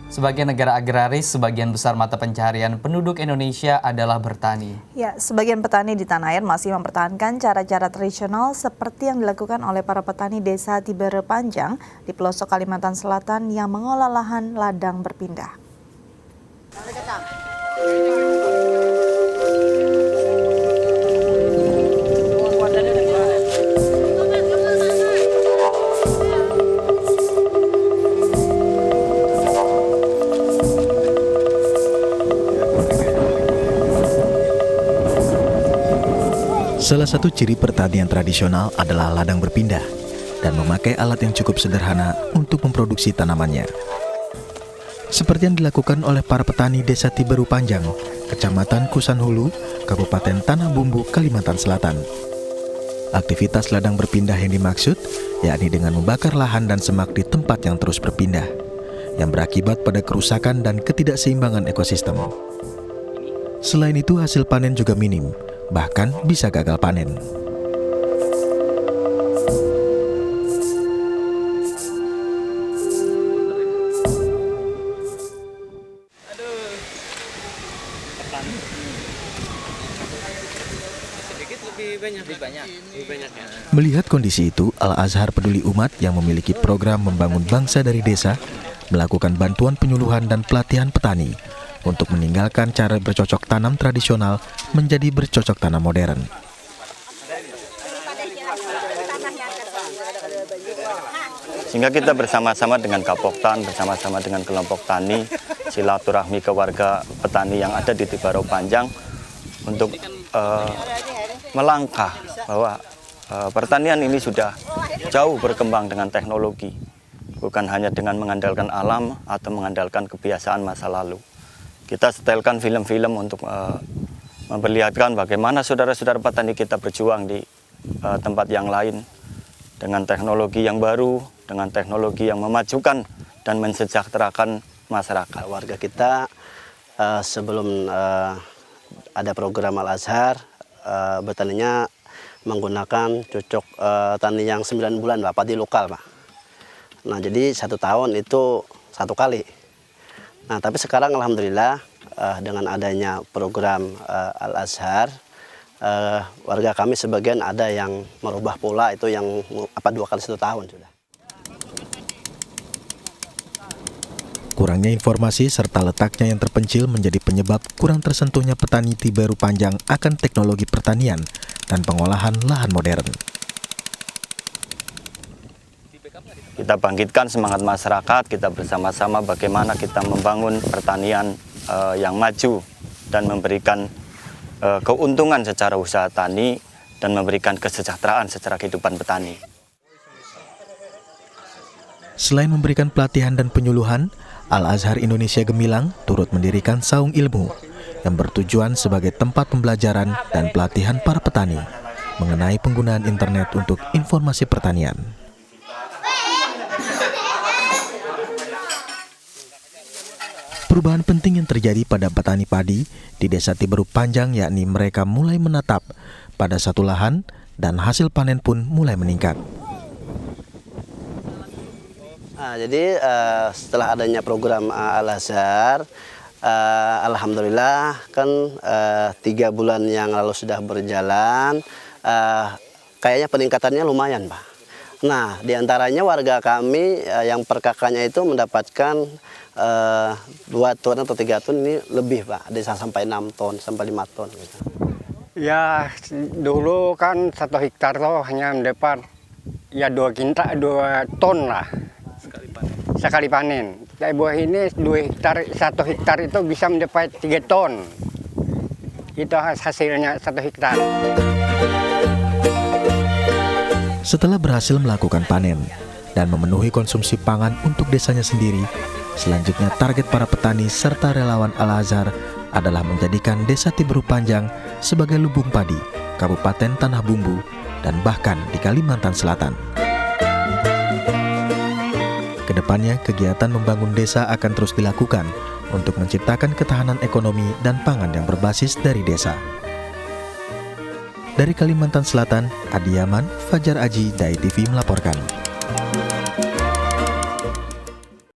Sebagai negara agraris, sebagian besar mata pencaharian penduduk Indonesia adalah bertani. Ya, sebagian petani di tanah air masih mempertahankan cara-cara tradisional seperti yang dilakukan oleh para petani desa Tibere Panjang di pelosok Kalimantan Selatan yang mengolah lahan ladang berpindah. Salah satu ciri pertanian tradisional adalah ladang berpindah dan memakai alat yang cukup sederhana untuk memproduksi tanamannya. Seperti yang dilakukan oleh para petani desa Tibere Panjang, Kecamatan Kusanhulu, Kabupaten Tanah Bumbu, Kalimantan Selatan. Aktivitas ladang berpindah yang dimaksud, yakni dengan membakar lahan dan semak di tempat yang terus berpindah, yang berakibat pada kerusakan dan ketidakseimbangan ekosistem. Selain itu, hasil panen juga minim, bahkan bisa gagal panen. Melihat kondisi itu, Al-Azhar Peduli Umat yang memiliki program membangun bangsa dari desa melakukan bantuan penyuluhan dan pelatihan petani untuk meninggalkan cara bercocok tanam tradisional menjadi bercocok tanam modern. Sehingga kita bersama-sama dengan Kapoktan, bersama-sama dengan kelompok tani, silaturahmi ke warga petani yang ada di Tibere Panjang untuk melangkah bahwa pertanian ini sudah jauh berkembang dengan teknologi, bukan hanya dengan mengandalkan alam atau mengandalkan kebiasaan masa lalu. Kita setelkan film-film untuk memperlihatkan bagaimana saudara-saudara petani kita berjuang di tempat yang lain dengan teknologi yang baru, dengan teknologi yang memajukan dan mensejahterakan masyarakat. Warga kita sebelum ada program Al-Azhar, bertaninya menggunakan cocok tani yang 9 bulan, Pak, padi lokal, Pak. Nah, jadi 1 tahun itu 1 kali. Nah, tapi sekarang alhamdulillah dengan adanya program Al-Azhar, warga kami sebagian ada yang merubah pola itu yang 2 kali 1 tahun sudah. Kurangnya informasi serta letaknya yang terpencil menjadi penyebab kurang tersentuhnya petani Tibere Panjang akan teknologi pertanian dan pengolahan lahan modern. Kita bangkitkan semangat masyarakat, kita bersama-sama bagaimana kita membangun pertanian yang maju dan memberikan keuntungan secara usaha tani dan memberikan kesejahteraan secara kehidupan petani. Selain memberikan pelatihan dan penyuluhan, Al-Azhar Indonesia Gemilang turut mendirikan Saung Ilmu yang bertujuan sebagai tempat pembelajaran dan pelatihan para petani mengenai penggunaan internet untuk informasi pertanian. Perubahan penting yang terjadi pada petani padi di desa Tibere Panjang yakni mereka mulai menatap pada satu lahan dan hasil panen pun mulai meningkat. Nah, jadi setelah adanya program Al-Azhar, alhamdulillah kan 3 bulan yang lalu sudah berjalan, kayaknya peningkatannya lumayan, Pak. Nah, diantaranya warga kami yang per kakaknya itu mendapatkan 2 ton atau 3 ton ini lebih, Pak. Ada sampai 6 ton, sampai 5 ton. Gitu. Ya, dulu kan 1 hektar tuh hanya mendapat ya 2 ton lah. Sekali panen. Dari buah ini 2 hektar, 1 hektar itu bisa mendapat 3 ton. Itu hasilnya 1 hektar. Setelah berhasil melakukan panen dan memenuhi konsumsi pangan untuk desanya sendiri, selanjutnya target para petani serta relawan Al-Azhar adalah menjadikan desa Tibere Panjang sebagai lubung padi, Kabupaten Tanah Bumbu, dan bahkan di Kalimantan Selatan. Kedepannya, kegiatan membangun desa akan terus dilakukan untuk menciptakan ketahanan ekonomi dan pangan yang berbasis dari desa. Dari Kalimantan Selatan, Adi Yaman, Fajar Aji, Dai TV melaporkan.